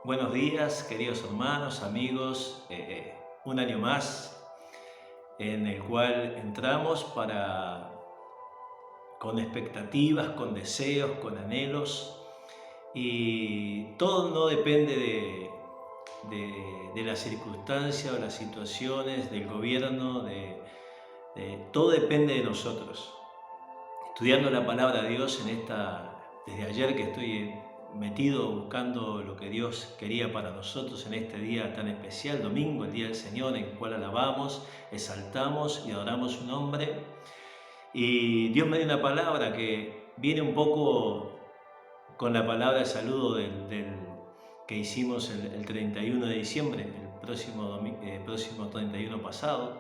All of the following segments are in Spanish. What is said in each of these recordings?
Buenos días, queridos hermanos, amigos. Un año más en el cual entramos con expectativas, con deseos, con anhelos. Y todo no depende de la circunstancia o las situaciones, del gobierno, todo depende de nosotros. Estudiando la palabra de Dios desde ayer que estoy metido buscando lo que Dios quería para nosotros en este día tan especial, domingo, el día del Señor, en el cual alabamos, exaltamos y adoramos su nombre. Y Dios me dio una palabra que viene un poco con la palabra de saludo que hicimos el 31 de diciembre, próximo 31 pasado,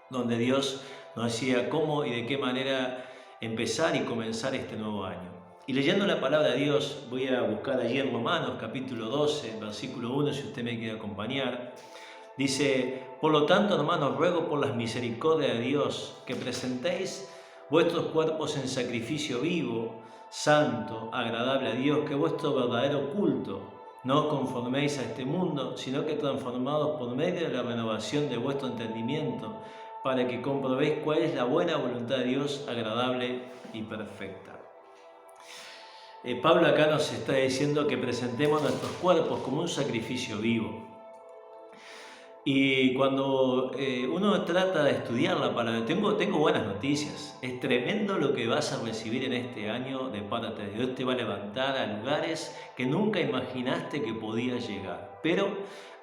donde Dios nos decía cómo y de qué manera empezar y comenzar este nuevo año. Y leyendo la palabra de Dios, voy a buscar allí en Romanos capítulo 12, versículo 1, si usted me quiere acompañar. Dice: por lo tanto, hermanos, ruego por las misericordias de Dios que presentéis vuestros cuerpos en sacrificio vivo, santo, agradable a Dios, que es vuestro verdadero culto. No os conforméis a este mundo, sino que transformados por medio de la renovación de vuestro entendimiento, para que comprobéis cuál es la buena voluntad de Dios, agradable y perfecta. Pablo acá nos está diciendo que presentemos nuestros cuerpos como un sacrificio vivo. Y cuando uno trata de estudiar la palabra, tengo buenas noticias. Es tremendo lo que vas a recibir en este año de parte de Dios. Te va a levantar a lugares que nunca imaginaste que podías llegar. Pero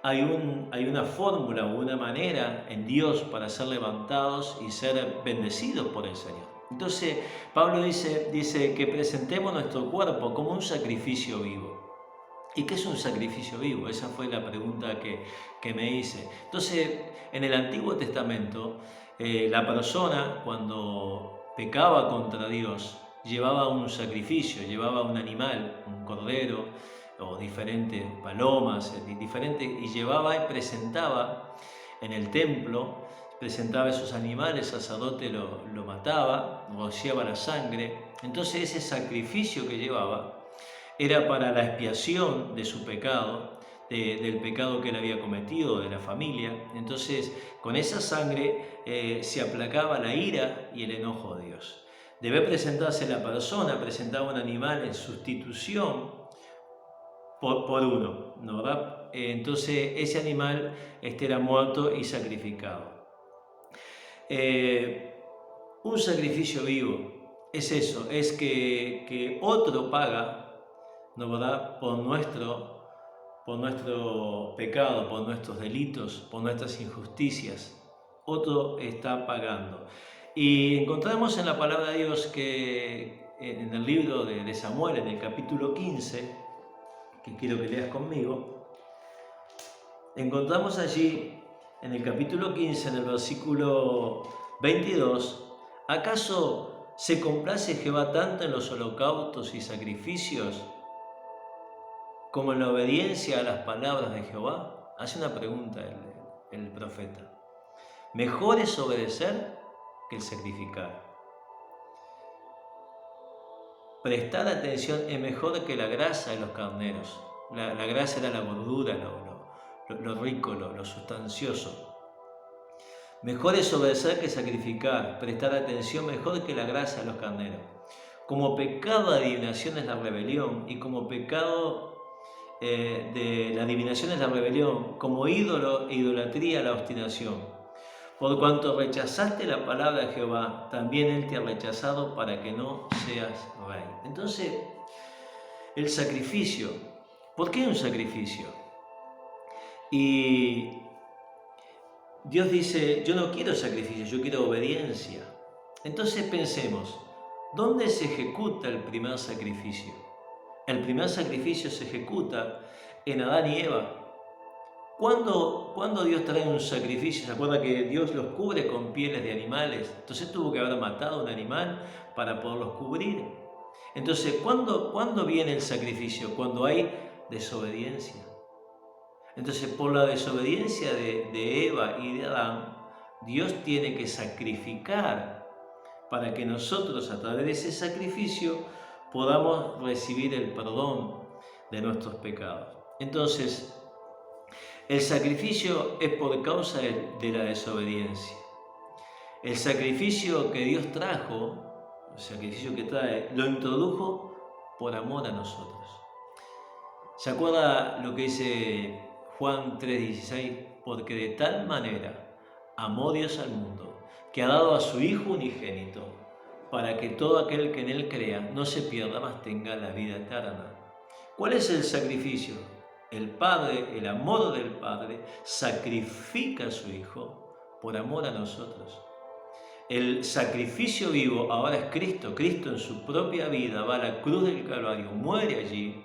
hay una fórmula o una manera en Dios para ser levantados y ser bendecidos por el Señor. Entonces, Pablo dice que presentemos nuestro cuerpo como un sacrificio vivo. ¿Y qué es un sacrificio vivo? Esa fue la pregunta que me hice. Entonces, en el Antiguo Testamento, la persona cuando pecaba contra Dios llevaba un sacrificio, llevaba un animal, un cordero o diferentes palomas, y llevaba y presentaba en el templo, presentaba esos animales, el sacerdote lo mataba, rociaba la sangre. Entonces ese sacrificio que llevaba era para la expiación de su pecado, del pecado que él había cometido, de la familia. Entonces, con esa sangre se aplacaba la ira y el enojo de Dios. Debe presentarse la persona, presentaba un animal en sustitución por uno, ¿no, verdad? Entonces, ese animal era muerto y sacrificado. Un sacrificio vivo es eso, es que otro paga, ¿no, verdad?, por nuestro pecado, por nuestros delitos, por nuestras injusticias. Otro está pagando. Y encontramos en la palabra de Dios que en el libro de Samuel, en el capítulo 15, que quiero que leas conmigo, encontramos allí, en el capítulo 15, en el versículo 22, ¿acaso se complace Jehová tanto en los holocaustos y sacrificios como en la obediencia a las palabras de Jehová? Hace una pregunta el profeta. Mejor es obedecer que el sacrificar. Prestar atención es mejor que la grasa de los carneros. La grasa era la gordura, lo rico, lo sustancioso. Mejor es obedecer que sacrificar. Prestar atención mejor que la grasa de los carneros. Como pecado de adivinación es la rebelión, y como pecado de la adivinación es la rebelión, como ídolo e idolatría la obstinación. Por cuanto rechazaste la palabra de Jehová, también Él te ha rechazado para que no seas rey. Entonces, el sacrificio. ¿Por qué un sacrificio? Y Dios dice: yo no quiero sacrificio, yo quiero obediencia. Entonces pensemos, ¿dónde se ejecuta el primer sacrificio? El primer sacrificio se ejecuta en Adán y Eva. ¿Cuándo Dios trae un sacrificio? ¿Se acuerda que Dios los cubre con pieles de animales? Entonces tuvo que haber matado a un animal para poderlos cubrir. Entonces, ¿cuándo viene el sacrificio? Cuando hay desobediencia. Entonces, por la desobediencia de Eva y de Adán, Dios tiene que sacrificar para que nosotros, a través de ese sacrificio, podamos recibir el perdón de nuestros pecados. Entonces, el sacrificio es por causa de la desobediencia. El sacrificio que Dios trajo, el sacrificio que trae, lo introdujo por amor a nosotros. ¿Se acuerda lo que dice Juan 3:16? Porque de tal manera amó Dios al mundo, que ha dado a su Hijo unigénito, para que todo aquel que en Él crea no se pierda, mas tenga la vida eterna. ¿Cuál es el sacrificio? El Padre, el amor del Padre, sacrifica a su Hijo por amor a nosotros. El sacrificio vivo ahora es Cristo. Cristo en su propia vida va a la cruz del Calvario, muere allí,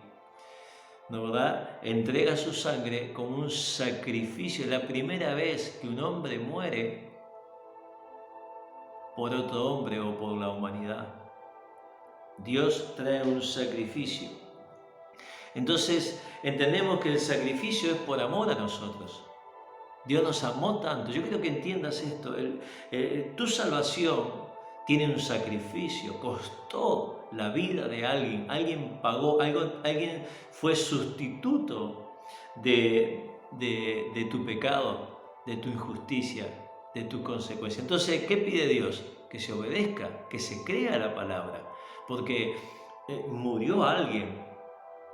¿no verdad? Entrega su sangre como un sacrificio. Es la primera vez que un hombre muere por otro hombre o por la humanidad. Dios trae un sacrificio. Entonces entendemos que el sacrificio es por amor a nosotros. Dios nos amó tanto. Yo quiero que entiendas esto. Tu salvación tiene un sacrificio, costó la vida de alguien. Alguien pagó, alguien fue sustituto de tu pecado, de tu injusticia, de tu consecuencia. Entonces, ¿qué pide Dios? Que se obedezca, que se crea la palabra. Porque murió alguien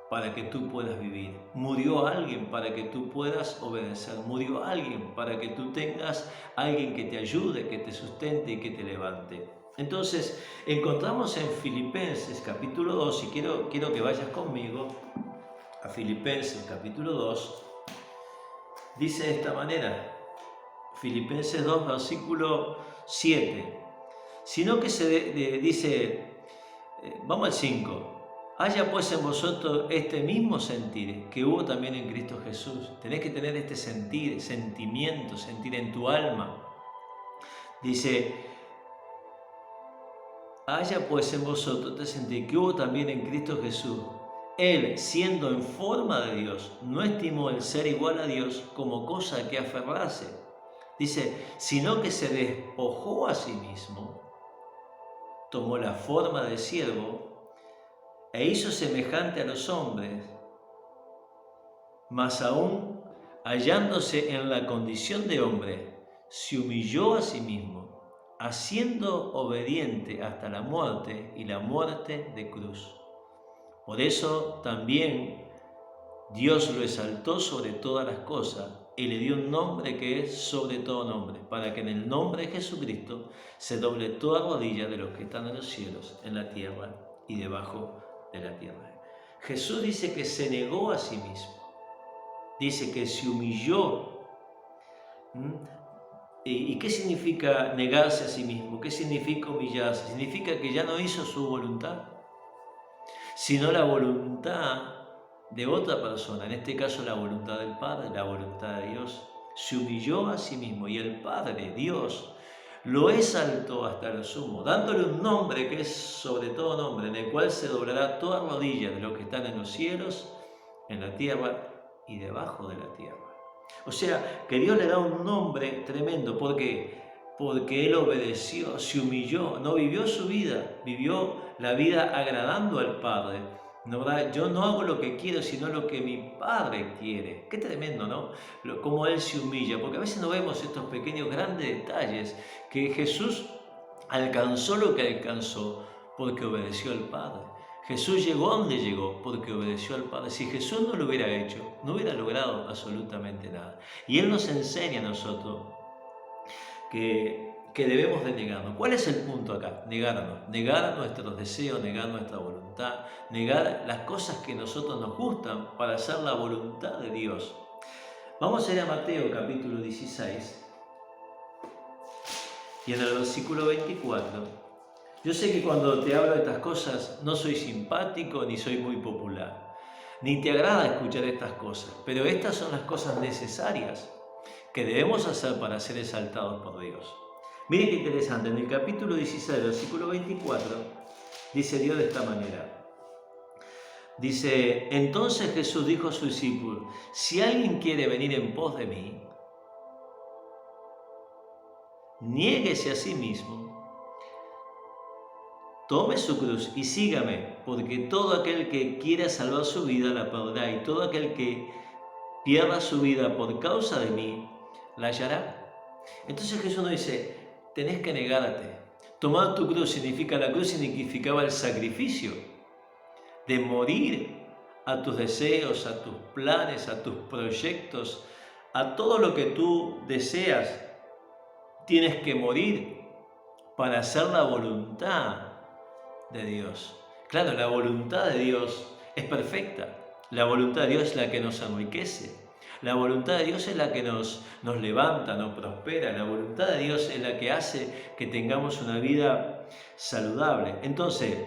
para que tú puedas vivir. Murió alguien para que tú puedas obedecer. Murió alguien para que tú tengas alguien que te ayude, que te sustente y que te levante. Entonces, encontramos en Filipenses capítulo 2, y quiero que vayas conmigo a Filipenses capítulo 2, dice de esta manera, Filipenses 2, versículo 7, sino que dice, vamos al 5, haya pues en vosotros este mismo sentir que hubo también en Cristo Jesús. Tenés que tener este sentir, sentimiento, sentir en tu alma. Dice, haya pues en vosotros este sentir que hubo también en Cristo Jesús. Él, siendo en forma de Dios, no estimó el ser igual a Dios como cosa que aferrarse. Dice, sino que se despojó a sí mismo, tomó la forma de siervo, e hizo semejante a los hombres, mas aún hallándose en la condición de hombre, se humilló a sí mismo, haciendo obediente hasta la muerte y la muerte de cruz. Por eso también Dios lo exaltó sobre todas las cosas y le dio un nombre que es sobre todo nombre, para que en el nombre de Jesucristo se doble toda rodilla de los que están en los cielos, en la tierra y debajo de la tierra. Jesús dice que se negó a sí mismo, dice que se humilló. ¿Y qué significa negarse a sí mismo? ¿Qué significa humillarse? Significa que ya no hizo su voluntad, sino la voluntad de otra persona, en este caso la voluntad del Padre, la voluntad de Dios. Se humilló a sí mismo y el Padre, Dios, lo exaltó hasta lo sumo, dándole un nombre que es sobre todo nombre, en el cual se doblará toda rodilla de los que están en los cielos, en la tierra y debajo de la tierra. O sea, que Dios le da un nombre tremendo. ¿Por qué? Porque Él obedeció, se humilló, no vivió su vida, vivió la vida agradando al Padre. ¿No, verdad? Yo no hago lo que quiero, sino lo que mi Padre quiere. Qué tremendo, ¿no? Cómo Él se humilla, porque a veces no vemos estos pequeños, grandes detalles, que Jesús alcanzó lo que alcanzó porque obedeció al Padre. Jesús llegó a donde llegó porque obedeció al Padre. Si Jesús no lo hubiera hecho, no hubiera logrado absolutamente nada. Y Él nos enseña a nosotros que debemos de negarnos. ¿Cuál es el punto acá? Negarnos. Negar nuestros deseos, negar nuestra voluntad, negar las cosas que a nosotros nos gustan para hacer la voluntad de Dios. Vamos a ir a Mateo capítulo 16 y en el versículo 24. Yo sé que cuando te hablo de estas cosas no soy simpático ni soy muy popular, ni te agrada escuchar estas cosas, pero estas son las cosas necesarias que debemos hacer para ser exaltados por Dios. Miren qué interesante, en el capítulo 16, versículo 24, dice Dios de esta manera. Dice, entonces Jesús dijo a sus discípulos, si alguien quiere venir en pos de mí, niéguese a sí mismo, tome su cruz y sígame, porque todo aquel que quiera salvar su vida la perderá, y todo aquel que pierda su vida por causa de mí, la hallará. Entonces Jesús nos dice, tenés que negarte. Tomar tu cruz significa, la cruz significaba el sacrificio de morir a tus deseos, a tus planes, a tus proyectos, a todo lo que tú deseas. Tienes que morir para hacer la voluntad de Dios. Claro, la voluntad de Dios es perfecta. La voluntad de Dios es la que nos enriquece. La voluntad de Dios es la que nos levanta, nos prospera. La voluntad de Dios es la que hace que tengamos una vida saludable. Entonces,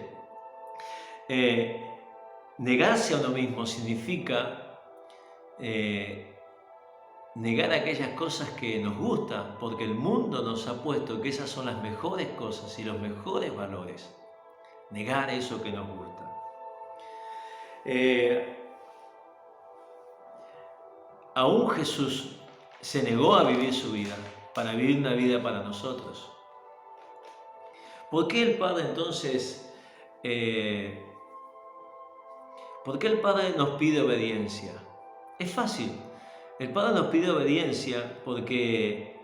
negarse a uno mismo significa negar aquellas cosas que nos gustan, porque el mundo nos ha puesto que esas son las mejores cosas y los mejores valores. Negar eso que nos gusta. Aún Jesús se negó a vivir su vida, para vivir una vida para nosotros. ¿Por qué el Padre entonces, por qué el Padre nos pide obediencia? Es fácil. El Padre nos pide obediencia porque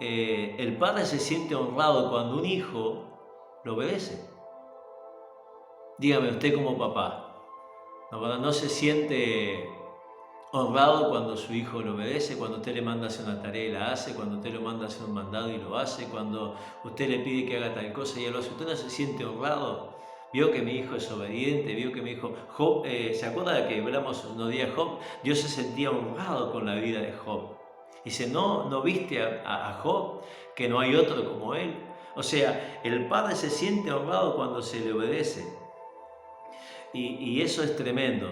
el Padre se siente honrado cuando un hijo lo obedece. Dígame usted como papá, ¿no se siente honrado cuando su hijo lo obedece, cuando usted le manda a hacer una tarea y la hace, cuando usted lo manda a hacer un mandado y lo hace, cuando usted le pide que haga tal cosa y él lo hace? ¿Usted no se siente honrado? Vio que mi hijo es obediente, vio que mi hijo... Job, ¿se acuerda de que hablamos unos días de Job? Dios se sentía honrado con la vida de Job. Dice, ¿no viste a Job, que no hay otro como él? O sea, el Padre se siente honrado cuando se le obedece. Y eso es tremendo.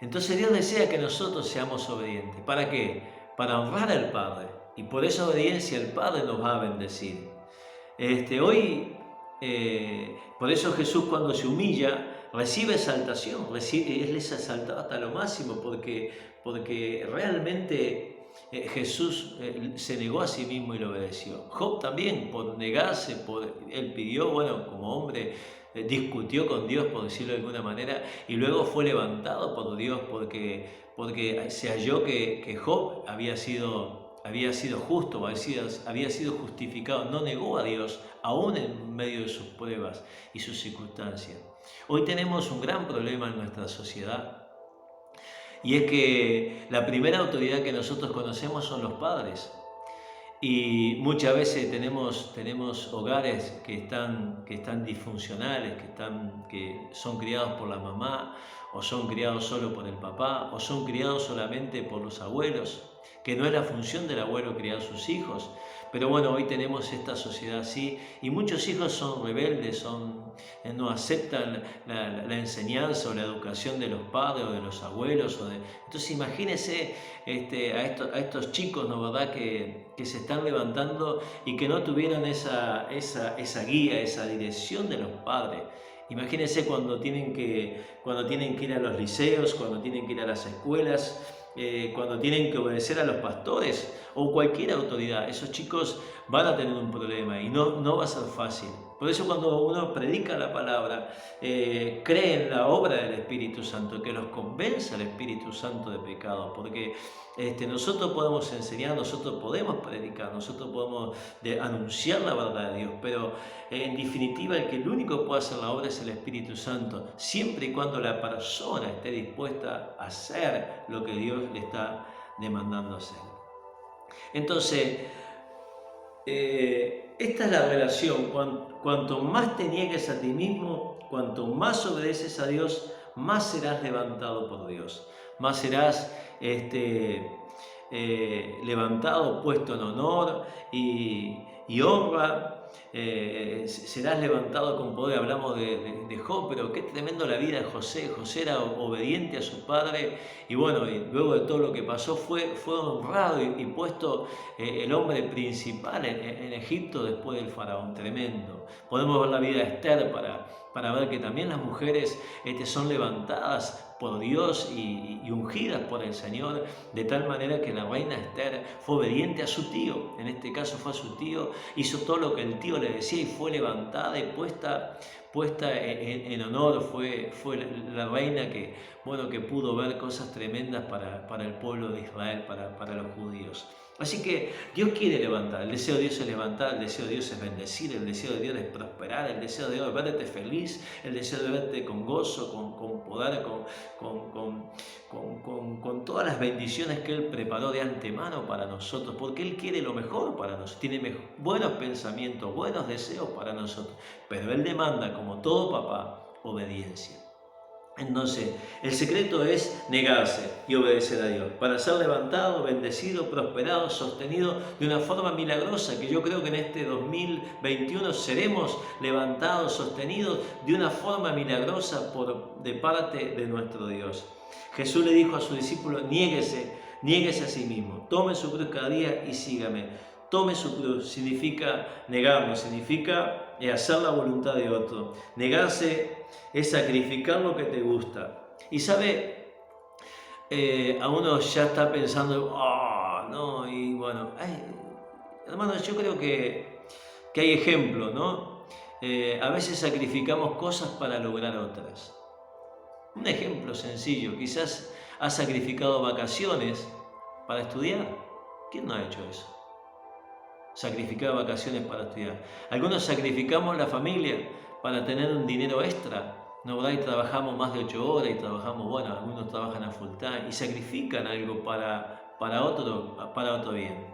Entonces Dios desea que nosotros seamos obedientes. ¿Para qué? Para honrar al Padre. Y por esa obediencia el Padre nos va a bendecir. Por eso Jesús, cuando se humilla, recibe exaltación, Él es exaltado hasta lo máximo, porque realmente Jesús se negó a sí mismo y lo obedeció. Job también, por negarse, él pidió, como hombre, discutió con Dios, por decirlo de alguna manera, y luego fue levantado por Dios porque se halló que Job había sido justo, había sido justificado, no negó a Dios, aún en medio de sus pruebas y sus circunstancias. Hoy tenemos un gran problema en nuestra sociedad, y es que la primera autoridad que nosotros conocemos son los padres. Y muchas veces tenemos hogares que están disfuncionales, que son criados por la mamá, o son criados solo por el papá, o son criados solamente por los abuelos, que no es la función del abuelo criar a sus hijos. Pero hoy tenemos esta sociedad así, y muchos hijos son rebeldes, no aceptan la enseñanza o la educación de los padres o de los abuelos. Entonces imagínense a estos chicos, ¿no, verdad?, que se están levantando y que no tuvieron esa guía, esa dirección de los padres. Imagínense cuando tienen que ir a los liceos, cuando tienen que ir a las escuelas, cuando tienen que obedecer a los pastores o cualquier autoridad. Esos chicos van a tener un problema y no va a ser fácil. Por eso cuando uno predica la palabra, cree en la obra del Espíritu Santo, que los convence al Espíritu Santo de pecado, porque nosotros podemos enseñar, nosotros podemos predicar, nosotros podemos anunciar la verdad de Dios, pero en definitiva el único que puede hacer la obra es el Espíritu Santo, siempre y cuando la persona esté dispuesta a hacer lo que Dios le está demandando hacer. Entonces, esta es la relación. Cuanto más te niegues a ti mismo, cuanto más obedeces a Dios, más serás levantado por Dios, más serás levantado, puesto en honor y honra. Serás levantado con poder. Hablamos de Job, pero qué tremendo la vida de José. José era obediente a su padre y luego de todo lo que pasó fue honrado y puesto el hombre principal en Egipto después del faraón. Tremendo. Podemos ver la vida de Esther para ver que también las mujeres son levantadas por Dios y ungidas por el Señor, de tal manera que la reina Esther fue obediente a su tío. En este caso fue a su tío, hizo todo lo que el tío le decía y fue levantada y puesta puesta en honor, fue la reina que, bueno, que pudo ver cosas tremendas para el pueblo de Israel, para los judíos. Así que Dios quiere levantar, el deseo de Dios es levantar, el deseo de Dios es bendecir, el deseo de Dios es prosperar, el deseo de Dios es verte feliz, el deseo de verte con gozo, con poder, con todas las bendiciones que Él preparó de antemano para nosotros, porque Él quiere lo mejor para nosotros, tiene buenos pensamientos, buenos deseos para nosotros, pero Él demanda, como todo papá, obediencia. Entonces, el secreto es negarse y obedecer a Dios para ser levantado, bendecido, prosperado, sostenido de una forma milagrosa, que yo creo que en este 2021 seremos levantados, sostenidos de una forma milagrosa de parte de nuestro Dios. Jesús le dijo a sus discípulos: niéguese a sí mismo, tome su cruz cada día y sígame. Tome su cruz significa negarnos, significa hacer la voluntad de otro. Negarse es sacrificar lo que te gusta. Y sabe, a uno ya está pensando, no, y bueno, hermanos, yo creo que hay ejemplos, ¿no? A veces sacrificamos cosas para lograr otras. Un ejemplo sencillo, quizás has sacrificado vacaciones para estudiar. ¿Quién no ha hecho eso? Sacrificar vacaciones para estudiar. Algunos sacrificamos la familia para tener un dinero extra, ¿no? ¿Verdad? Y trabajamos más de 8 horas y trabajamos, bueno, algunos trabajan a full time y sacrifican algo para otro bien.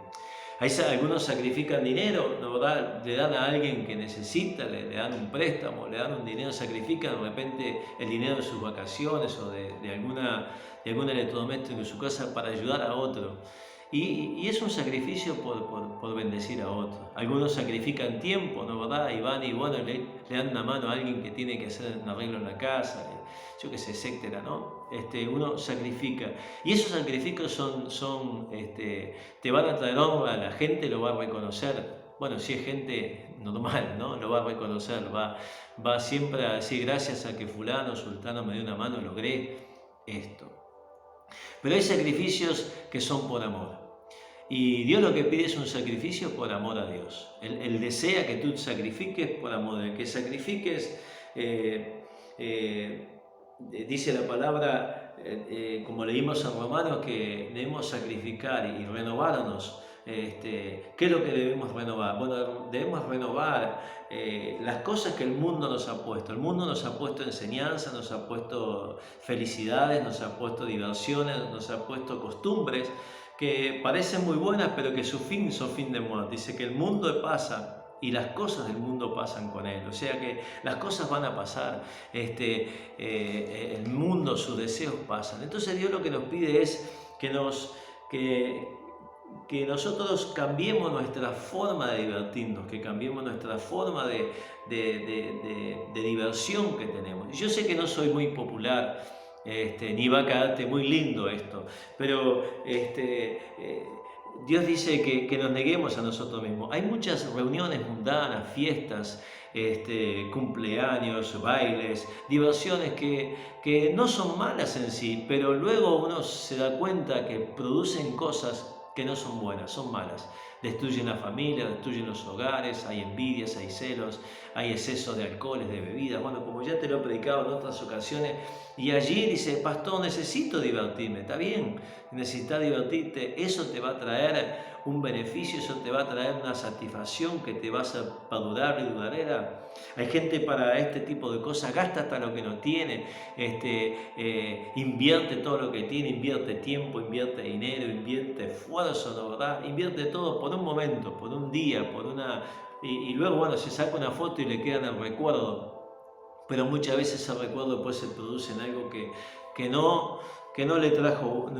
Algunos sacrifican dinero, ¿no? ¿Verdad? Le dan a alguien que necesita, le dan un préstamo, le dan un dinero, sacrifican de repente el dinero de sus vacaciones o de algún electrodoméstico en su casa para ayudar a otro. Y es un sacrificio por bendecir a otros. Algunos sacrifican tiempo, ¿no, verdad? Y van y bueno, le dan una mano a alguien que tiene que hacer un arreglo en la casa, yo qué sé, etcétera, ¿no? Uno sacrifica. Y esos sacrificios te van a traer honra, la gente lo va a reconocer. Bueno, si es gente normal, ¿no? Lo va a reconocer, va siempre a decir: gracias a que fulano, sultano me dio una mano, logré esto. Pero hay sacrificios que son por amor. Y Dios lo que pide es un sacrificio por amor a Dios. Él desea que tú sacrifiques por amor a Él, que sacrifiques, dice la palabra, como leímos en Romanos, que debemos sacrificar y renovarnos. ¿Qué es lo que debemos renovar? Bueno, debemos renovar las cosas que el mundo nos ha puesto. El mundo nos ha puesto enseñanza, nos ha puesto felicidades, nos ha puesto diversiones, nos ha puesto costumbres que parecen muy buenas, pero que su fin son fin de muerte. Dice que el mundo pasa y las cosas del mundo pasan con él. O sea que las cosas van a pasar, el mundo, sus deseos pasan. Entonces Dios lo que nos pide es que nosotros cambiemos nuestra forma de divertirnos, que cambiemos nuestra forma de diversión que tenemos. Yo sé que no soy muy popular, ni va a quedarte muy lindo esto, pero Dios dice que nos neguemos a nosotros mismos. Hay muchas reuniones mundanas, fiestas, cumpleaños, bailes, diversiones que no son malas en sí, pero luego uno se da cuenta que producen cosas que no son buenas, son malas. Destruyen la familia, destruyen los hogares, hay envidias, hay celos, hay exceso de alcoholes, de bebidas. Bueno, como ya te lo he predicado en otras ocasiones, y allí dice: pastor, necesito divertirme. Está bien, necesitas divertirte, eso te va a traer un beneficio, eso te va a traer una satisfacción que te va a perdurar y duradera. Hay gente para este tipo de cosas, gasta hasta lo que no tiene, invierte todo lo que tiene, invierte tiempo, invierte dinero, invierte esfuerzo, ¿no, verdad? Invierte todo por un momento, por un día, y luego, bueno, se saca una foto y le queda en el recuerdo. Pero muchas veces ese recuerdo después se produce en algo que no le trajo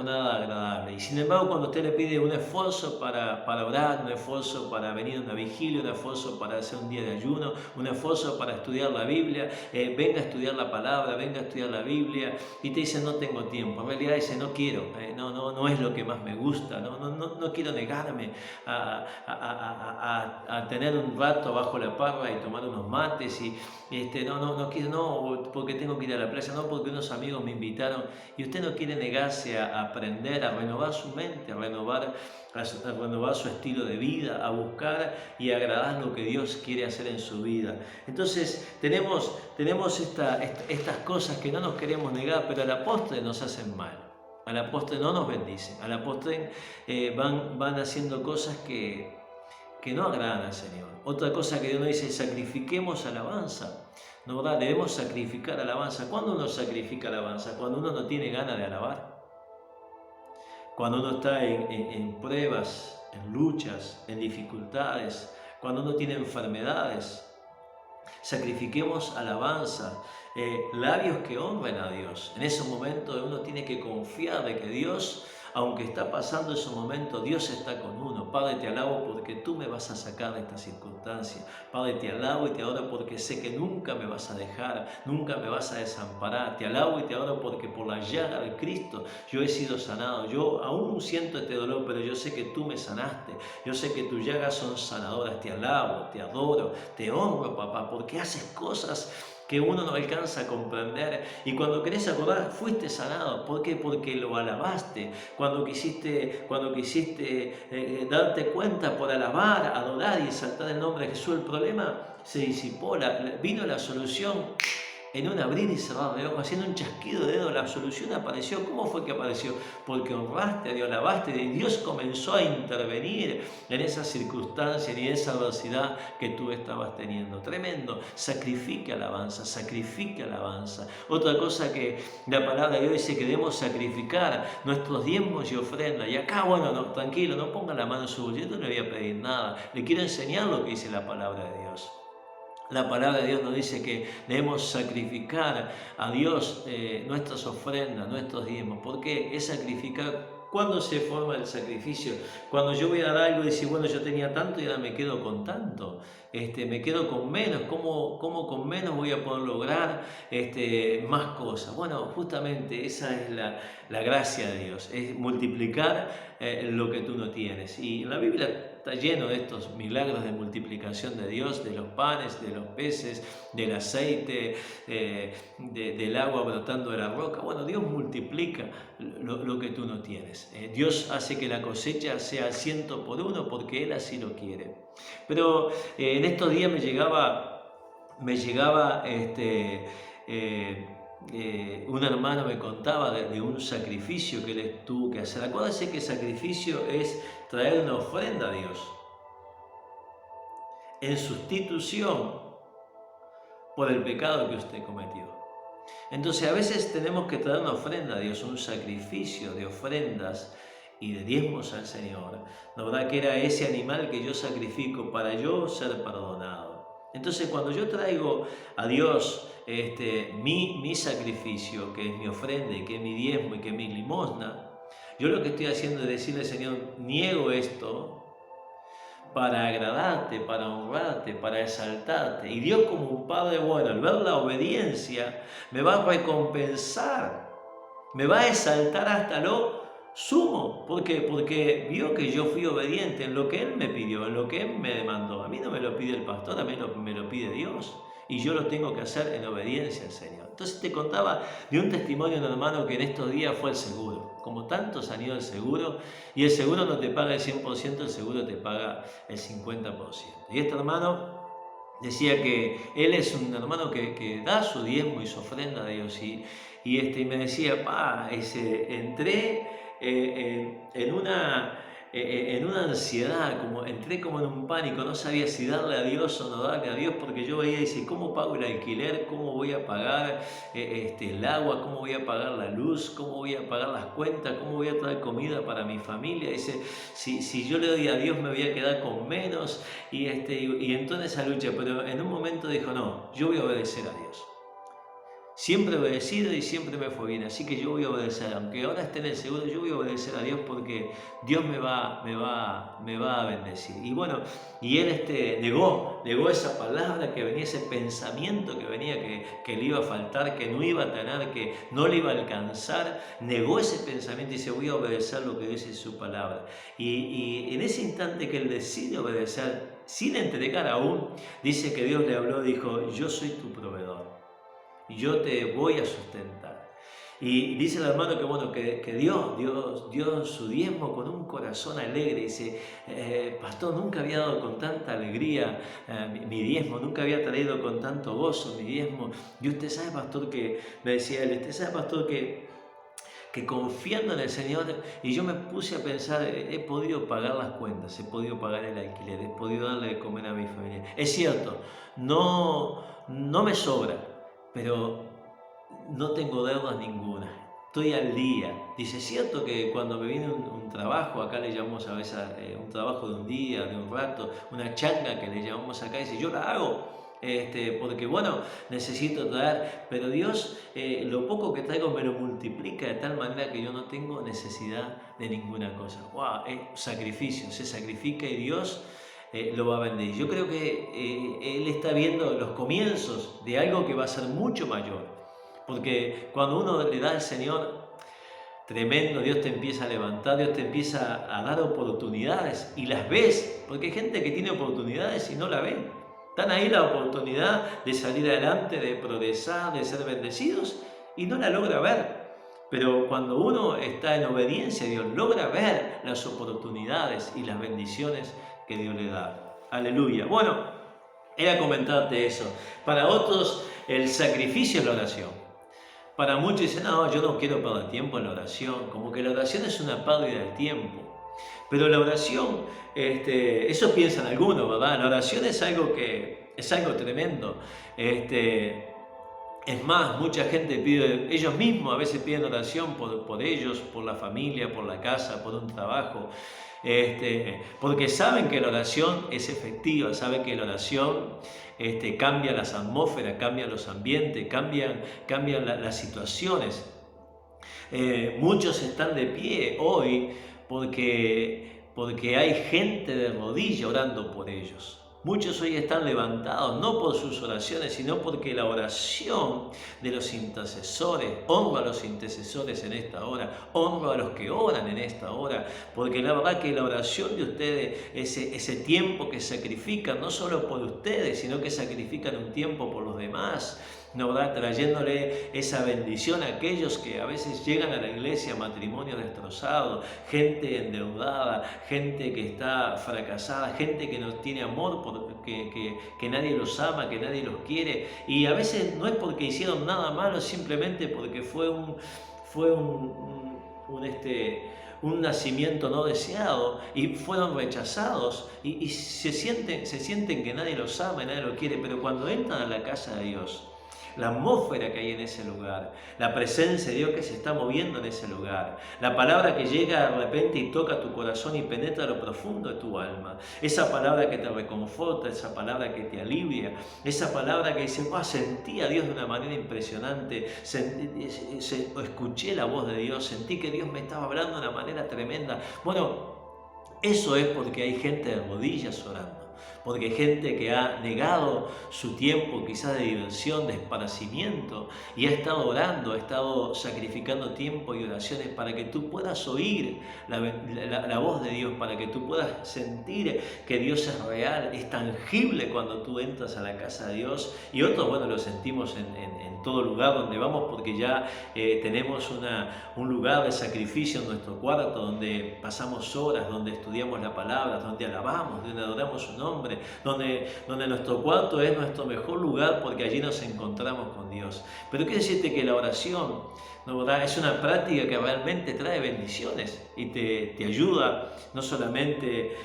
nada agradable. Y sin embargo, cuando usted le pide un esfuerzo para orar, un esfuerzo para venir a una vigilia, un esfuerzo para hacer un día de ayuno, un esfuerzo para estudiar la Biblia, venga a estudiar la palabra, venga a estudiar la Biblia, y te dice: no tengo tiempo. En realidad dice: no quiero, no es lo que más me gusta, no quiero negarme a tener un rato bajo la parra y tomar unos mates, y no quiero, no porque tengo que ir a la playa, no porque unos amigos me invitaron. y usted no quiere negarse a aprender, a renovar su mente, a renovar su estilo de vida, a buscar y agradar lo que Dios quiere hacer en su vida. Entonces tenemos estas cosas que no nos queremos negar, pero a la postre nos hacen mal. A la postre no nos bendicen, a la postre van haciendo cosas que no agradan al Señor. Otra cosa que Dios nos dice: sacrifiquemos alabanza. ¿No, verdad? Debemos sacrificar alabanza. ¿Cuándo uno sacrifica alabanza? Cuando uno no tiene ganas de alabar. Cuando uno está en pruebas, en luchas, en dificultades, cuando uno tiene enfermedades. Sacrifiquemos alabanza, labios que honren a Dios. En ese momento uno tiene que confiar de que Dios, aunque está pasando esos momentos, Dios está con uno. Padre, te alabo porque tú me vas a sacar de esta circunstancia. Padre, te alabo y te adoro porque sé que nunca me vas a dejar, nunca me vas a desamparar. Te alabo y te adoro porque por la llaga de Cristo yo he sido sanado. Yo aún siento este dolor, pero yo sé que tú me sanaste. Yo sé que tus llagas son sanadoras. Te alabo, te adoro, te honro, papá, porque haces cosas que uno no alcanza a comprender, y cuando querés acordar, fuiste sanado. ¿Por qué? Porque lo alabaste. Cuando quisiste darte cuenta por alabar, adorar y exaltar el nombre de Jesús, el problema se disipó, vino la solución. En un abrir y cerrar de ojos, haciendo un chasquido de dedo, la solución apareció. ¿Cómo fue que apareció? Porque honraste a Dios, alabaste, y Dios comenzó a intervenir en esa circunstancia y en esa adversidad que tú estabas teniendo. Tremendo. Sacrifique alabanza, sacrifique alabanza. Otra cosa que la palabra de Dios dice que debemos sacrificar nuestros diezmos y ofrendas. Y acá, bueno, no, tranquilo, no ponga la mano en su bolsillo, no le voy a pedir nada. Le quiero enseñar lo que dice la palabra de Dios. La palabra de Dios nos dice que debemos sacrificar a Dios nuestras ofrendas, nuestros diezmos. ¿Por qué? Es sacrificar. ¿Cuándo se forma el sacrificio? Cuando yo voy a dar algo y decir, bueno, yo tenía tanto y ahora me quedo con tanto. Me quedo con menos. ¿Cómo con menos voy a poder lograr más cosas? Bueno, justamente esa es la gracia de Dios, es multiplicar lo que tú no tienes. Y en la Biblia está lleno de estos milagros de multiplicación de Dios, de los panes, de los peces, del aceite, del agua brotando de la roca. Bueno, Dios multiplica lo que tú no tienes. Dios hace que la cosecha sea 100 por 1 porque Él así lo quiere. Pero en estos días me llegaba un hermano me contaba de un sacrificio que él tuvo que hacer. Acuérdense que sacrificio es traer una ofrenda a Dios en sustitución por el pecado que usted cometió. Entonces a veces tenemos que traer una ofrenda a Dios, un sacrificio de ofrendas y de diezmos al Señor. La verdad que era ese animal que yo sacrifico para yo ser perdonado. Entonces cuando yo traigo a Dios mi sacrificio, que es mi ofrenda y que es mi diezmo y que es mi limosna, yo lo que estoy haciendo es decirle: Señor, niego esto para agradarte, para honrarte, para exaltarte. Y Dios, como un Padre bueno, al ver la obediencia, me va a recompensar, me va a exaltar hasta lo sumo. ¿Por qué? Porque vio que yo fui obediente en lo que Él me pidió, en lo que Él me demandó. A mí no me lo pide el pastor, a mí me lo pide Dios. Y yo lo tengo que hacer en obediencia al Señor. Entonces te contaba de un testimonio de un hermano que en estos días fue el seguro. Como tantos han ido al seguro, y el seguro no te paga el 100%, el seguro te paga el 50%. Y este hermano decía que él es un hermano que da su diezmo y su ofrenda a Dios. Y me decía: entré en una ansiedad, entré como en un pánico, no sabía si darle a Dios o no darle a Dios, porque yo veía, dice, ¿cómo pago el alquiler? ¿Cómo voy a pagar el agua? ¿Cómo voy a pagar la luz? ¿Cómo voy a pagar las cuentas? ¿Cómo voy a traer comida para mi familia? Dice, si yo le doy a Dios me voy a quedar con menos, y entró en esa lucha, pero en un momento dijo: no, yo voy a obedecer a Dios. Siempre he obedecido y siempre me fue bien, así que yo voy a obedecer. Aunque ahora esté en el seguro, yo voy a obedecer a Dios porque Dios me va a bendecir. Y bueno, y él negó esa palabra que venía, ese pensamiento que venía, que le iba a faltar, que no iba a tener, que no le iba a alcanzar. Negó ese pensamiento y dice: voy a obedecer lo que dice su palabra. Y en ese instante que él decide obedecer, sin entregar aún, dice que Dios le habló, dijo: yo soy tu proveedor. Yo te voy a sustentar. Y dice el hermano que, bueno, que dio su diezmo con un corazón alegre. Dice, pastor, nunca había dado con tanta alegría mi diezmo, nunca había traído con tanto gozo mi diezmo. Y usted sabe, pastor, que, me decía él, usted sabe, pastor, que confiando en el Señor, y yo me puse a pensar, he podido pagar las cuentas, he podido pagar el alquiler, he podido darle de comer a mi familia. Es cierto, no me sobra, pero no tengo deudas ninguna. Estoy al día. Dice, es cierto que cuando me viene un trabajo, acá le llamamos a veces un trabajo de un día, de un rato, una changa que le llamamos acá, dice, yo la hago. Porque bueno, necesito traer, pero Dios lo poco que traigo me lo multiplica de tal manera que yo no tengo necesidad de ninguna cosa. ¡Wow! Sacrificio, se sacrifica y Dios lo va a bendecir. Yo creo que Él está viendo los comienzos de algo que va a ser mucho mayor, porque cuando uno le da al Señor, tremendo, Dios te empieza a levantar, Dios te empieza a dar oportunidades y las ves, porque hay gente que tiene oportunidades y no la ven. Están ahí la oportunidad de salir adelante, de progresar, de ser bendecidos y no la logra ver. Pero cuando uno está en obediencia a Dios, logra ver las oportunidades y las bendiciones que Dios le da. Aleluya. Bueno, era comentarte eso. Para otros, el sacrificio es la oración. Para muchos dicen, no, yo no quiero perder tiempo en la oración, como que la oración es una pérdida de tiempo. Pero la oración, eso piensan algunos, ¿verdad? La oración es algo tremendo. Es más, mucha gente pide, ellos mismos a veces piden oración por ellos, por la familia, por la casa, por un trabajo. Porque saben que la oración es efectiva, saben que la oración cambia las atmósferas, cambia los ambientes, cambian las situaciones. Muchos están de pie hoy porque hay gente de rodilla orando por ellos. Muchos hoy están levantados, no por sus oraciones, sino porque la oración de los intercesores, honro a los intercesores en esta hora, honro a los que oran en esta hora, porque la verdad que la oración de ustedes, ese tiempo que sacrifican, no solo por ustedes, sino que sacrifican un tiempo por los demás, ¿no, verdad? Trayéndole esa bendición a aquellos que a veces llegan a la iglesia, matrimonio destrozado, gente endeudada, gente que está fracasada, gente que no tiene amor, que nadie los ama, que nadie los quiere, y a veces no es porque hicieron nada malo, simplemente porque fue un nacimiento no deseado y fueron rechazados y se sienten que nadie los ama y nadie los quiere, pero cuando entran a la casa de Dios, la atmósfera que hay en ese lugar, la presencia de Dios que se está moviendo en ese lugar, la palabra que llega de repente y toca tu corazón y penetra lo profundo de tu alma, esa palabra que te reconforta, esa palabra que te alivia, esa palabra que dice, sentí a Dios de una manera impresionante, escuché la voz de Dios, sentí que Dios me estaba hablando de una manera tremenda. Bueno, eso es porque hay gente de rodillas orando. Porque hay gente que ha negado su tiempo quizás de diversión, de esparcimiento, y ha estado orando, ha estado sacrificando tiempo y oraciones para que tú puedas oír la voz de Dios, para que tú puedas sentir que Dios es real, es tangible cuando tú entras a la casa de Dios. Y otros, bueno, lo sentimos en todo lugar donde vamos, porque ya tenemos un lugar de sacrificio en nuestro cuarto, donde pasamos horas, donde estudiamos la palabra, donde alabamos, donde adoramos su nombre, donde nuestro cuarto es nuestro mejor lugar porque allí nos encontramos con Dios. Pero quiero decirte que la oración, ¿no, verdad?, es una práctica que realmente trae bendiciones y te ayuda, no solamente,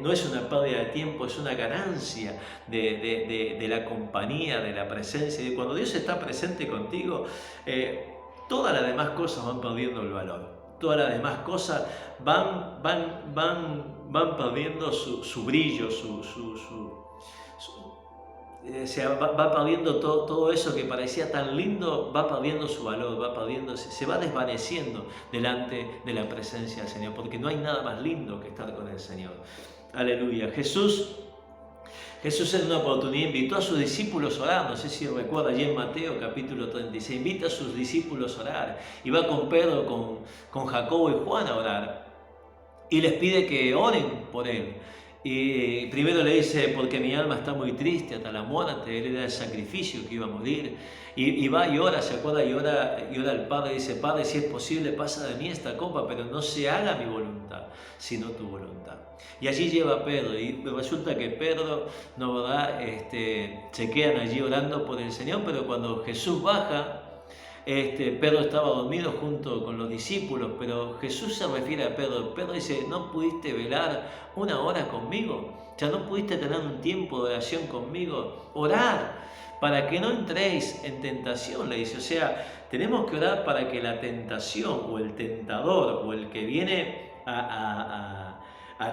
no es una pérdida de tiempo, es una ganancia de la compañía, de la presencia. Y cuando Dios está presente contigo, todas las demás cosas van perdiendo el valor. Todas las demás cosas van perdiendo su brillo, va perdiendo todo eso que parecía tan lindo, va perdiendo su valor, se va desvaneciendo delante de la presencia del Señor, porque no hay nada más lindo que estar con el Señor. Aleluya. Jesús en una oportunidad invitó a sus discípulos a orar, no sé si recuerda allí en Mateo capítulo 36, invita a sus discípulos a orar, y va con Pedro, con Jacobo y Juan a orar, y les pide que oren por él. Y primero le dice, porque mi alma está muy triste hasta la muerte, él era el sacrificio que iba a morir. Y va y ora, se acuerda, y ora al Padre, dice, Padre, si es posible, pasa de mí esta copa, pero no se haga mi voluntad, sino tu voluntad. Y allí lleva a Pedro, y resulta que Pedro, no, ¿verdad? Se quedan allí orando por el Señor, pero cuando Jesús baja, Pedro estaba dormido junto con los discípulos, pero Jesús se refiere a Pedro. Pedro dice, ¿no pudiste velar una hora conmigo? O sea, ¿no pudiste tener un tiempo de oración conmigo? Orar para que no entréis en tentación, le dice. O sea, tenemos que orar para que la tentación o el tentador o el que viene a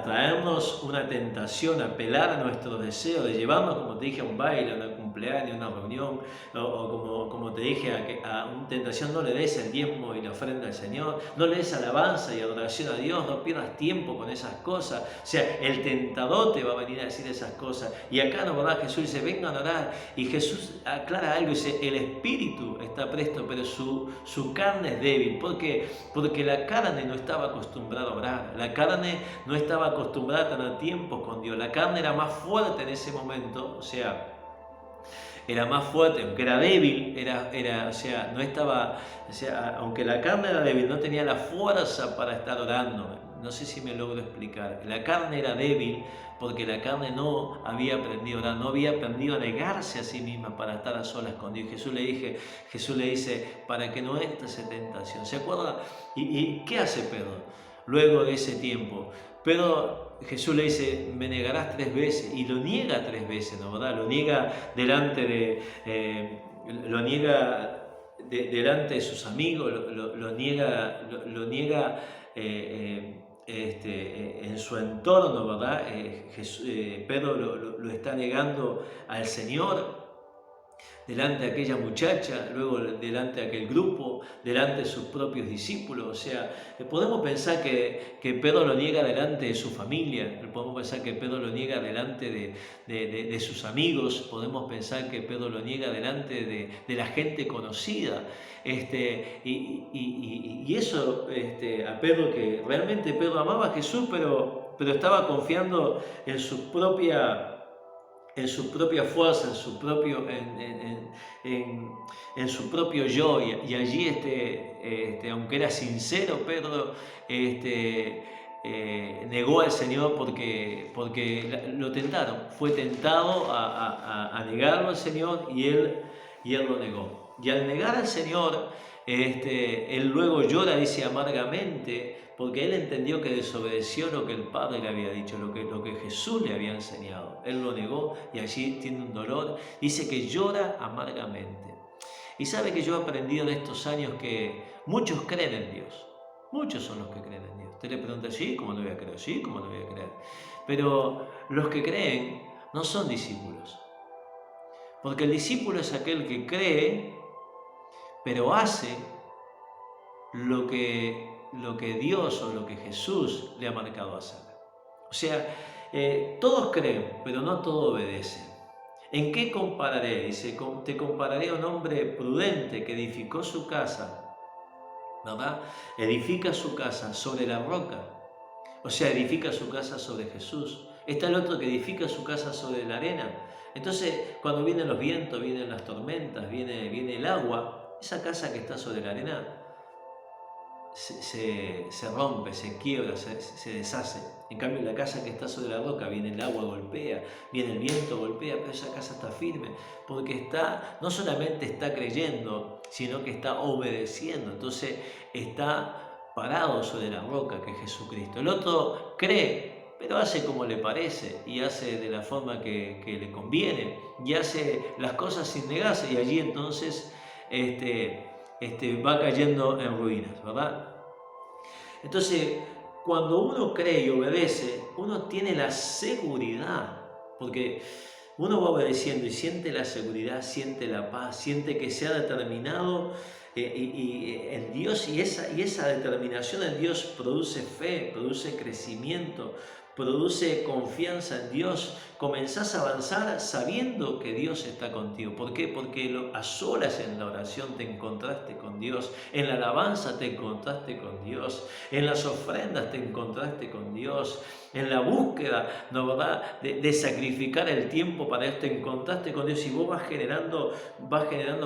traernos una tentación, a apelar a nuestros deseos, de llevarnos, como te dije, a un baile, a un cumpleaños, a una reunión, o como te dije, a una tentación, no le des el diezmo y la ofrenda al Señor, no le des alabanza y adoración a Dios, no pierdas tiempo con esas cosas. O sea, el tentador te va a venir a decir esas cosas. Y acá, ¿no, verdad? Jesús dice, vengan a orar. Y Jesús aclara algo, dice, el espíritu está presto, pero su carne es débil. ¿Por qué? Porque la carne no estaba acostumbrada a orar, la carne no estaba acostumbrada a tener tiempo con Dios, la carne era más fuerte en ese momento, o sea, era más fuerte, aunque era débil, o sea, no estaba, o sea, aunque la carne era débil, no tenía la fuerza para estar orando. No sé si me logro explicar. La carne era débil porque la carne no había aprendido a orar, no había aprendido a negarse a sí misma para estar a solas con Dios. Jesús le dice, para que no entres en tentación. ¿Se acuerda? ¿Y qué hace Pedro luego de ese tiempo? Jesús le dice, me negarás 3 veces, y lo niega 3 veces, ¿no, verdad? Lo niega delante de sus amigos, lo niega en su entorno, ¿verdad? Pedro lo está negando al Señor, delante de aquella muchacha, luego delante de aquel grupo, delante de sus propios discípulos. O sea, podemos pensar que Pedro lo niega delante de su familia, podemos pensar que Pedro lo niega delante de sus amigos, podemos pensar que Pedro lo niega delante de la gente conocida. Y eso a Pedro, que realmente Pedro amaba a Jesús, pero estaba confiando en su propia fuerza, en su propio yo, y allí aunque era sincero, Pedro negó al Señor porque lo tentaron, fue tentado a negarlo al Señor, y él lo negó. Y al negar al Señor, él luego llora, dice, amargamente, porque él entendió que desobedeció lo que el Padre le había dicho, lo que Jesús le había enseñado. Él lo negó y allí tiene un dolor. Dice que llora amargamente. Y sabe que yo he aprendido de estos años que muchos creen en Dios. Muchos son los que creen en Dios. Usted le pregunta, ¿sí? ¿Cómo no voy a creer? ¿Sí? ¿Cómo no voy a creer? Pero los que creen no son discípulos. Porque el discípulo es aquel que cree, pero hace lo que Dios o lo que Jesús le ha marcado hacer. O sea, todos creen, pero no todos obedecen. ¿En qué compararé? Dice, te compararé a un hombre prudente que edificó su casa, ¿verdad? Edifica su casa sobre la roca. O sea, edifica su casa sobre Jesús. Está el otro que edifica su casa sobre la arena. Entonces, cuando vienen los vientos, vienen las tormentas, viene el agua, esa casa que está sobre la arena se rompe, se quiebra, se deshace. En cambio, la casa que está sobre la roca, viene el agua, golpea, viene el viento, golpea, pero esa casa está firme, porque no solamente está creyendo, sino que está obedeciendo. Entonces está parado sobre la roca, que es Jesucristo. El otro cree, pero hace como le parece, y hace de la forma que le conviene, y hace las cosas sin negarse, y allí entonces va cayendo en ruinas, ¿verdad? Entonces, cuando uno cree y obedece, uno tiene la seguridad, porque uno va obedeciendo y siente la seguridad, siente la paz, siente que se ha determinado en Dios, y esa determinación en Dios produce fe, produce crecimiento, produce confianza en Dios, comenzás a avanzar sabiendo que Dios está contigo. ¿Por qué? Porque a solas en la oración te encontraste con Dios, en la alabanza te encontraste con Dios, en las ofrendas te encontraste con Dios, en la búsqueda, ¿no, verdad?, de sacrificar el tiempo para esto, te encontraste con Dios y vos vas generando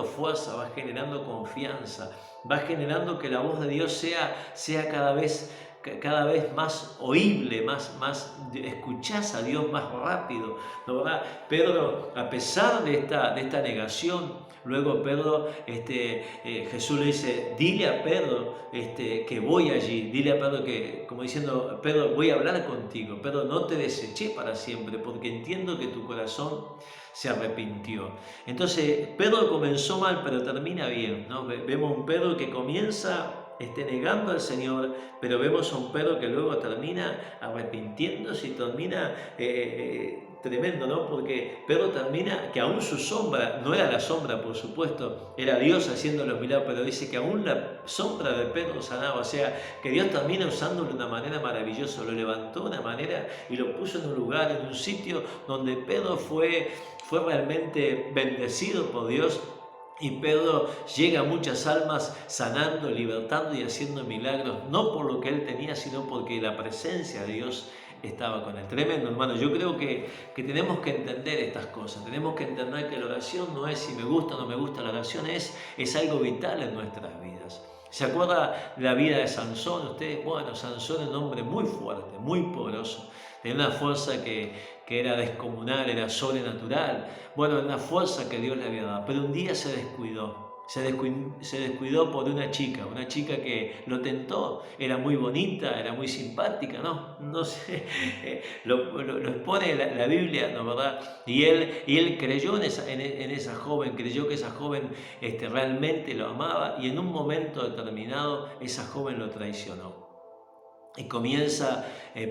fuerza, vas generando confianza, vas generando que la voz de Dios sea cada vez más oíble, escuchás a Dios más rápido, ¿no, verdad? Pedro, a pesar de esta negación, luego Pedro, Jesús le dice, dile a Pedro que voy allí, dile a Pedro que, como diciendo, Pedro, voy a hablar contigo, Pedro, no te deseché para siempre, porque entiendo que tu corazón se arrepintió. Entonces, Pedro comenzó mal, pero termina bien, ¿no? Vemos un Pedro que comienza negando al Señor, pero vemos a un Pedro que luego termina arrepintiéndose y termina tremendo, ¿no? Porque Pedro termina que aún su sombra, no era la sombra por supuesto, era Dios haciendo los milagros, pero dice que aún la sombra de Pedro sanaba, o sea, que Dios termina usándolo de una manera maravillosa, lo levantó de una manera y lo puso en un lugar, en un sitio donde Pedro fue realmente bendecido por Dios. Y Pedro llega a muchas almas sanando, libertando y haciendo milagros, no por lo que él tenía, sino porque la presencia de Dios estaba con él. Tremendo, hermano. Yo creo que tenemos que entender estas cosas. Tenemos que entender que la oración no es si me gusta o no me gusta. La oración es algo vital en nuestras vidas. ¿Se acuerda de la vida de Sansón? Ustedes, bueno, Sansón es un hombre muy fuerte, muy poderoso. Tenía una fuerza que era descomunal, era sobrenatural. Bueno, una fuerza que Dios le había dado. Pero un día se descuidó. Se descuidó por una chica que lo tentó, era muy bonita, era muy simpática, no sé, lo expone la Biblia, ¿no, verdad? Y él creyó en esa joven, creyó que esa joven realmente lo amaba y en un momento determinado esa joven lo traicionó. Y comienza,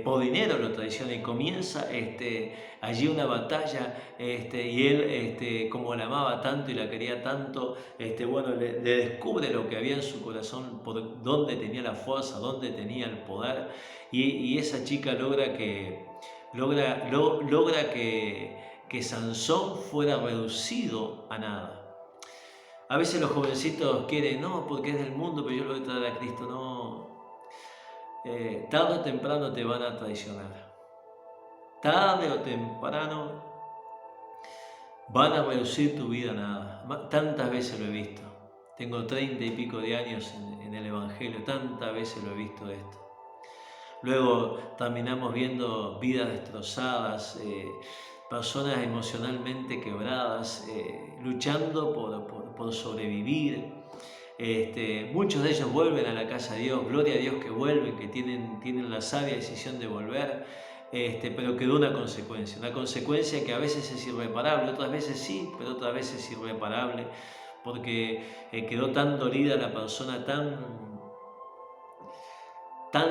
por dinero lo traiciona, y comienza allí una batalla, y él, como la amaba tanto y la quería tanto, bueno, le descubre lo que había en su corazón, por dónde tenía la fuerza, dónde tenía el poder, y esa chica logra que Sansón fuera reducido a nada. A veces los jovencitos quieren, no, porque es del mundo, pero yo lo voy a traer a Cristo, no. Tarde o temprano te van a traicionar. Tarde o temprano van a reducir tu vida a nada. Tantas veces lo he visto. Tengo 30 y pico de años en el Evangelio. Tantas veces lo he visto esto. Luego terminamos viendo vidas destrozadas, personas emocionalmente quebradas, luchando por sobrevivir. Muchos de ellos vuelven a la casa de Dios, gloria a Dios que vuelven, que tienen la sabia decisión de volver, pero quedó una consecuencia que a veces es irreparable, otras veces sí, pero otras veces es irreparable, porque quedó tan dolida la persona, tan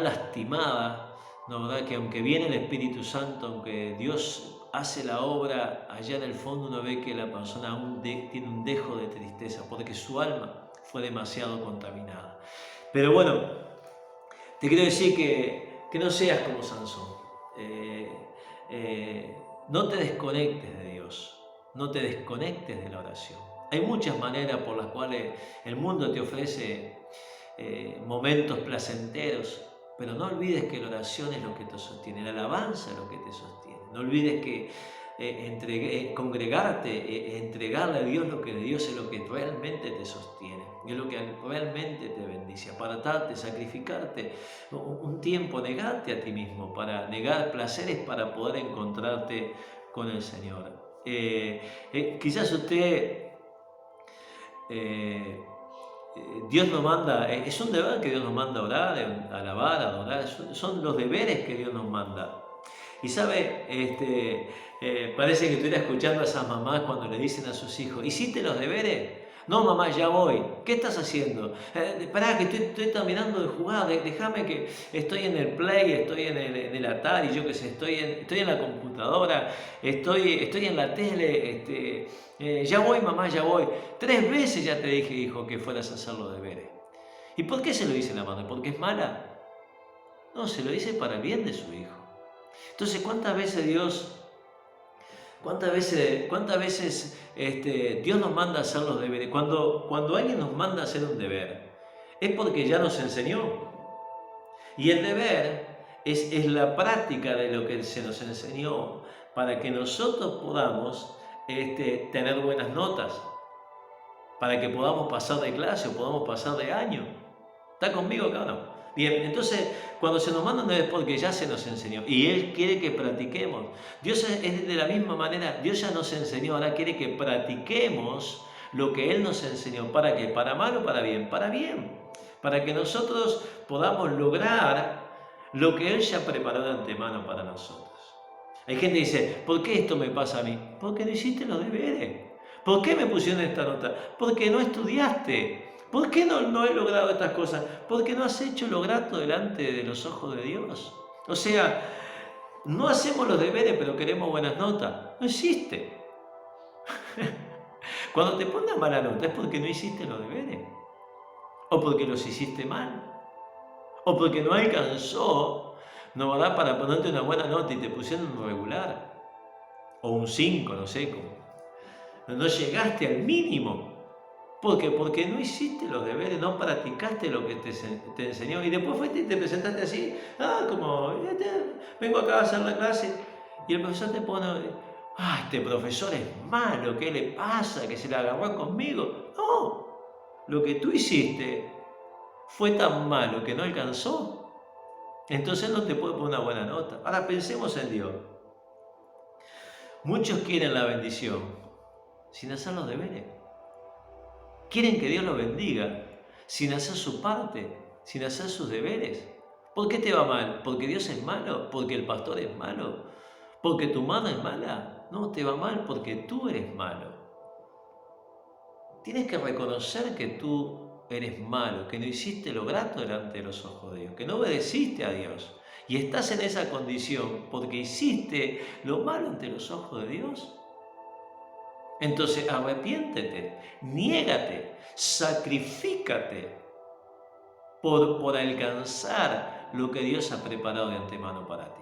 lastimada, ¿no, verdad? Que aunque viene el Espíritu Santo, aunque Dios hace la obra, allá en el fondo uno ve que la persona aún tiene un dejo de tristeza, porque su alma fue demasiado contaminada. Pero bueno, te quiero decir que no seas como Sansón. No te desconectes de Dios, no te desconectes de la oración. Hay muchas maneras por las cuales el mundo te ofrece momentos placenteros, pero no olvides que la oración es lo que te sostiene, la alabanza es lo que te sostiene. No olvides que congregarte, entregarle a Dios lo que de Dios es lo que realmente te sostiene, es lo que realmente te bendice. Apartarte, sacrificarte un tiempo, negarte a ti mismo, para negar placeres para poder encontrarte con el Señor. Quizás usted... Dios nos manda, es un deber que Dios nos manda a orar, a alabar, a adorar, son los deberes que Dios nos manda. Y sabe, parece que estuviera escuchando a esas mamás cuando le dicen a sus hijos, ¿hiciste los deberes? No, mamá, ya voy. ¿Qué estás haciendo? Pará, que estoy terminando de jugar, déjame que estoy en el Play, estoy en el Atari, yo qué sé, estoy en la computadora, estoy en la tele, ya voy, mamá, ya voy. 3 veces ya te dije, hijo, que fueras a hacer los deberes. ¿Y por qué se lo dice la madre? ¿Porque es mala? No, se lo dice para el bien de su hijo. Entonces, cuántas veces Dios nos manda a hacer los deberes? Cuando alguien nos manda a hacer un deber, es porque ya nos enseñó. Y el deber es la práctica de lo que se nos enseñó para que nosotros podamos tener buenas notas, para que podamos pasar de clase o podamos pasar de año. ¿Está conmigo acá o no? Bien, entonces cuando se nos manda un deber es porque ya se nos enseñó y Él quiere que practiquemos. Dios es de la misma manera, Dios ya nos enseñó, ahora quiere que practiquemos lo que Él nos enseñó. ¿Para qué? ¿Para mal o para bien? Para bien. Para que nosotros podamos lograr lo que Él ya preparó de antemano para nosotros. Hay gente que dice, ¿por qué esto me pasa a mí? Porque no hiciste los deberes. ¿Por qué me pusieron esta nota? Porque no estudiaste. ¿Por qué no he logrado estas cosas? Porque no has hecho lo grato delante de los ojos de Dios. O sea, no hacemos los deberes pero queremos buenas notas. No existe. Cuando te pones mala nota es porque no hiciste los deberes. O porque los hiciste mal. O porque no alcanzó, no va a dar para ponerte una buena nota y te pusieron un regular. O un 5, no sé cómo. No llegaste al mínimo. ¿Por qué? Porque no hiciste los deberes, no practicaste lo que te enseñó. Y después fuiste y te presentaste así, como, vengo acá a hacer la clase. Y el profesor te pone, este profesor es malo, ¿qué le pasa? ¿Que se la agarró conmigo? No, lo que tú hiciste fue tan malo que no alcanzó. Entonces no te puede poner una buena nota. Ahora pensemos en Dios. Muchos quieren la bendición sin hacer los deberes. Quieren que Dios los bendiga sin hacer su parte, sin hacer sus deberes. ¿Por qué te va mal? ¿Porque Dios es malo? ¿Porque el pastor es malo? ¿Porque tu madre es mala? No, te va mal porque tú eres malo. Tienes que reconocer que tú eres malo, que no hiciste lo grato delante de los ojos de Dios, que no obedeciste a Dios. Y estás en esa condición porque hiciste lo malo ante los ojos de Dios. Entonces arrepiéntete, niégate, sacrifícate por alcanzar lo que Dios ha preparado de antemano para ti.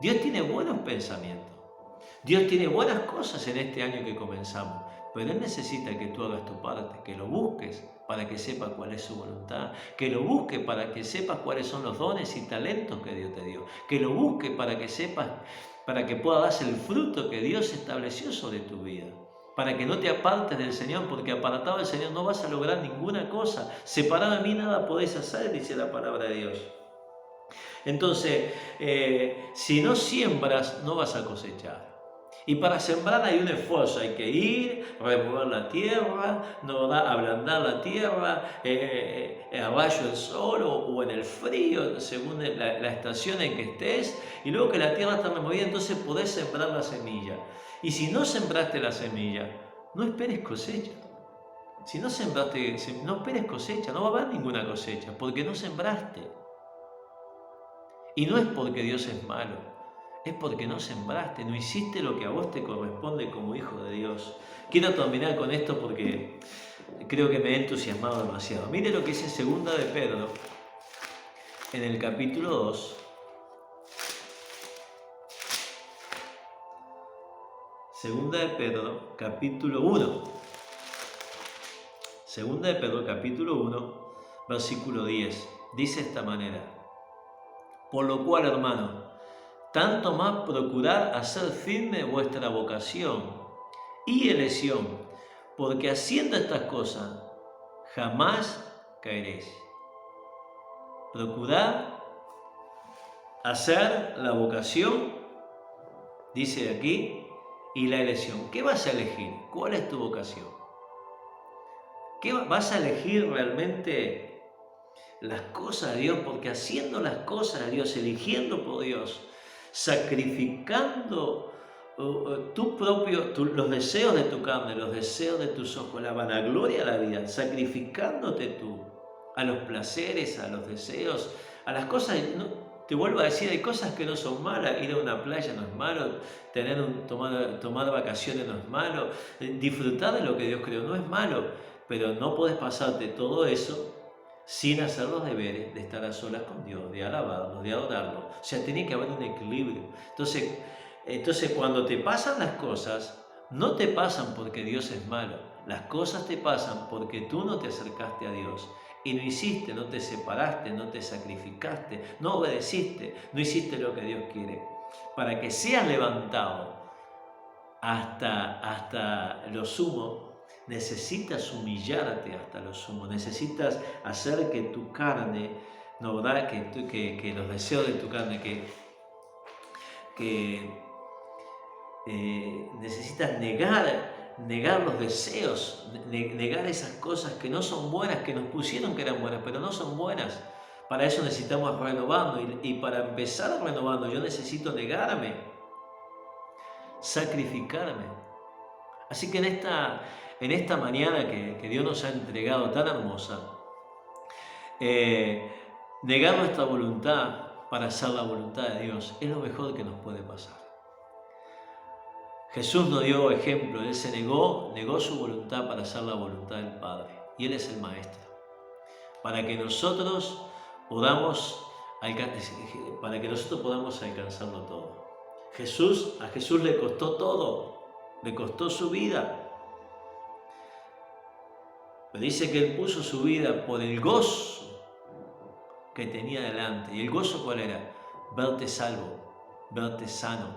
Dios tiene buenos pensamientos, Dios tiene buenas cosas en este año que comenzamos, pero Él necesita que tú hagas tu parte, que lo busques para que sepas cuál es su voluntad, que lo busques para que sepas cuáles son los dones y talentos que Dios te dio, que lo busques para que sepas, para que puedas dar el fruto que Dios estableció sobre tu vida, para que no te apartes del Señor, porque apartado del Señor no vas a lograr ninguna cosa. Separado de mí nada podés hacer, dice la palabra de Dios. Entonces, si no siembras, no vas a cosechar. Y para sembrar hay un esfuerzo, hay que ir, remover la tierra, ablandar la tierra, a rayo del sol o en el frío, según la estación en que estés, y luego que la tierra está removida, entonces podés sembrar la semilla. Y si no sembraste la semilla, no esperes cosecha. Si no sembraste, no esperes cosecha, no va a haber ninguna cosecha, porque no sembraste. Y no es porque Dios es malo, es porque no sembraste, no hiciste lo que a vos te corresponde como hijo de Dios. Quiero terminar con esto porque creo que me he entusiasmado demasiado. Mire lo que dice Segunda de Pedro, en el capítulo 2. Segunda de Pedro, capítulo 1. Segunda de Pedro, capítulo 1, versículo 10. Dice de esta manera: por lo cual, hermano, tanto más procurad hacer firme vuestra vocación y elección, porque haciendo estas cosas jamás caeréis. Procurad hacer la vocación, dice aquí, y la elección. ¿Qué vas a elegir? ¿Cuál es tu vocación? ¿Qué vas a elegir realmente? Las cosas de Dios, porque haciendo las cosas de Dios, eligiendo por Dios, sacrificando los deseos de tu carne, los deseos de tus ojos, la vanagloria de la vida, sacrificándote tú a los placeres, a los deseos, a las cosas. Te vuelvo a decir, hay cosas que no son malas. Ir a una playa no es malo, tomar vacaciones no es malo, disfrutar de lo que Dios creó no es malo, pero no podés pasarte todo eso sin hacer los deberes de estar a solas con Dios, de alabarlo, de adorarlo. O sea, tiene que haber un equilibrio. Entonces cuando te pasan las cosas, no te pasan porque Dios es malo. Las cosas te pasan porque tú no te acercaste a Dios. Y no hiciste, no te separaste, no te sacrificaste, no obedeciste, no hiciste lo que Dios quiere. Para que seas levantado hasta lo sumo, necesitas humillarte hasta lo sumo, necesitas hacer que tu carne, no, ¿verdad? Que los deseos de tu carne, necesitas negar los deseos, negar esas cosas que no son buenas, que nos pusieron que eran buenas, pero no son buenas. Para eso necesitamos renovando y para empezar renovando yo necesito negarme, sacrificarme. Así que en esta mañana que Dios nos ha entregado tan hermosa, negar nuestra voluntad para hacer la voluntad de Dios es lo mejor que nos puede pasar. Jesús nos dio ejemplo, Él se negó su voluntad para hacer la voluntad del Padre. Y Él es el Maestro. Para que nosotros podamos alcanzarlo todo. A Jesús le costó todo, le costó su vida. Pero dice que Él puso su vida por el gozo que tenía delante. ¿Y el gozo cuál era? Verte salvo, verte sano,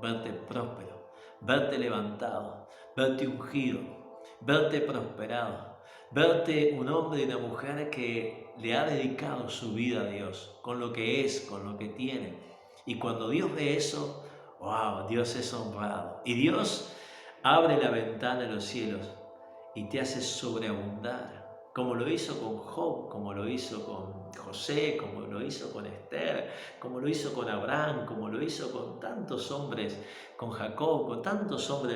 verte próspero, verte levantado, verte ungido, verte prosperado, verte un hombre y una mujer que le ha dedicado su vida a Dios, con lo que es, con lo que tiene. Y cuando Dios ve eso, wow, Dios es honrado. Y Dios abre la ventana de los cielos y te hace sobreabundar, como lo hizo con Job, como lo hizo con José, como lo hizo con Esther, como lo hizo con Abraham, como lo hizo con tantos hombres, con Jacob, con tantos hombres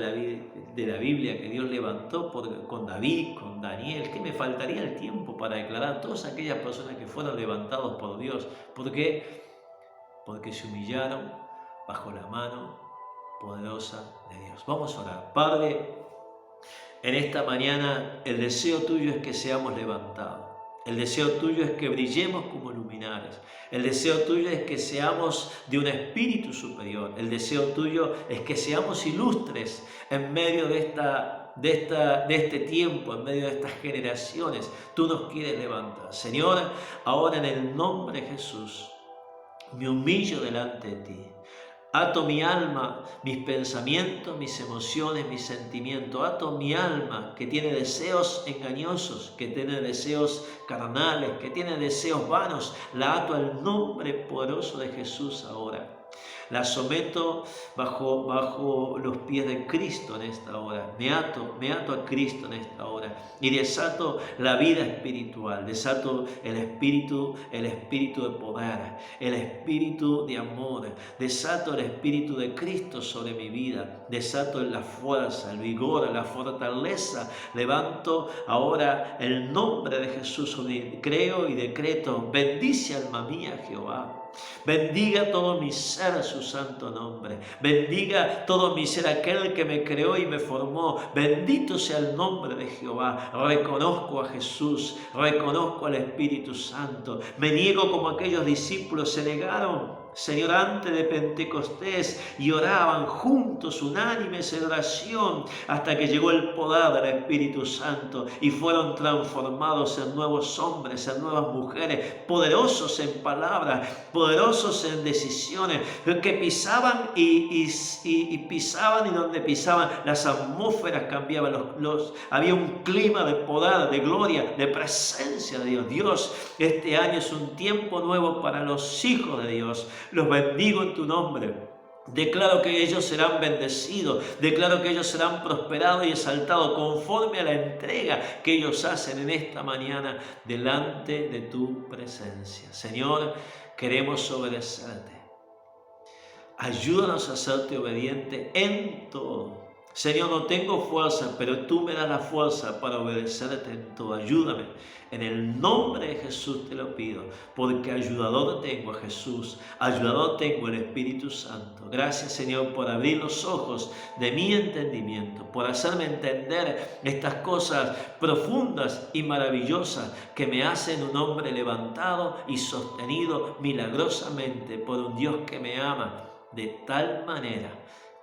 de la Biblia que Dios levantó, con David, con Daniel, que me faltaría el tiempo para declarar todas aquellas personas que fueron levantados por Dios. ¿Por qué? Porque se humillaron bajo la mano poderosa de Dios. Vamos a orar. Padre, en esta mañana el deseo tuyo es que seamos levantados. El deseo tuyo es que brillemos como luminares. El deseo tuyo es que seamos de un espíritu superior. El deseo tuyo es que seamos ilustres en medio de este tiempo, en medio de estas generaciones. Tú nos quieres levantar. Señor, ahora en el nombre de Jesús, me humillo delante de ti. Ato mi alma, mis pensamientos, mis emociones, mis sentimientos. Ato mi alma que tiene deseos engañosos, que tiene deseos carnales, que tiene deseos vanos. La ato al nombre poderoso de Jesús ahora. La someto bajo los pies de Cristo en esta hora. Me ato a Cristo en esta hora. Y desato la vida espiritual. Desato el espíritu de poder, el espíritu de amor. Desato el espíritu de Cristo sobre mi vida. Desato la fuerza, el vigor, la fortaleza. Levanto ahora el nombre de Jesús. Creo y decreto. Bendice alma mía, Jehová. Bendiga todo mi ser su santo nombre. Bendiga todo mi ser aquel que me creó y me formó. Bendito sea el nombre de Jehová. Reconozco a Jesús, reconozco al Espíritu Santo. Me niego como aquellos discípulos se negaron, Señor, antes de Pentecostés, y oraban juntos, unánimes en oración, hasta que llegó el poder del Espíritu Santo y fueron transformados en nuevos hombres, en nuevas mujeres, poderosos en palabras, poderosos en decisiones, que pisaban y pisaban, y donde pisaban las atmósferas cambiaban, había un clima de poder, de gloria, de presencia de Dios. Dios, este año es un tiempo nuevo para los hijos de Dios. Los bendigo en tu nombre. Declaro que ellos serán bendecidos, declaro que ellos serán prosperados y exaltados conforme a la entrega que ellos hacen en esta mañana delante de tu presencia. Señor, queremos obedecerte. Ayúdanos a serte obediente en todo. Señor, no tengo fuerza, pero tú me das la fuerza para obedecerte en todo. Ayúdame. En el nombre de Jesús te lo pido, porque ayudador tengo a Jesús, ayudador tengo el Espíritu Santo. Gracias, Señor, por abrir los ojos de mi entendimiento, por hacerme entender estas cosas profundas y maravillosas que me hacen un hombre levantado y sostenido milagrosamente por un Dios que me ama de tal manera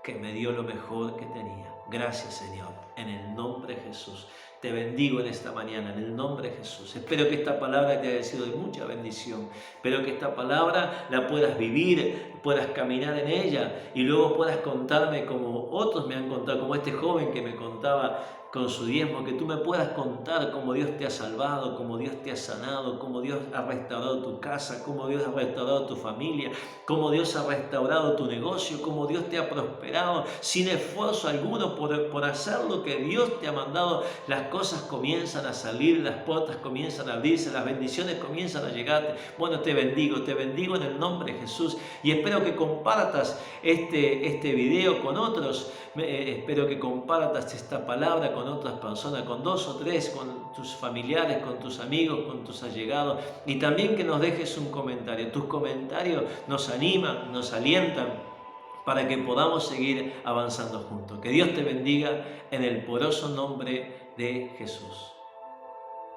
que me dio lo mejor que tenía. Gracias, Señor, en el nombre de Jesús. Te bendigo en esta mañana, en el nombre de Jesús. Espero que esta palabra te haya sido de mucha bendición. Espero que esta palabra la puedas vivir, puedas caminar en ella y luego puedas contarme como otros me han contado, como este joven que me contaba con su diezmo, que tú me puedas contar cómo Dios te ha salvado, cómo Dios te ha sanado, cómo Dios ha restaurado tu casa, cómo Dios ha restaurado tu familia, cómo Dios ha restaurado tu negocio, cómo Dios te ha prosperado sin esfuerzo alguno por hacer lo que Dios te ha mandado. Las cosas comienzan a salir, las puertas comienzan a abrirse, las bendiciones comienzan a llegarte. Bueno, te bendigo en el nombre de Jesús y espero que compartas este video con otros. Espero que compartas esta palabra con otras personas, con 2 o 3, con tus familiares, con tus amigos, con tus allegados, y también que nos dejes un comentario. Tus comentarios nos animan, nos alientan para que podamos seguir avanzando juntos. Que Dios te bendiga en el poderoso nombre de Jesús.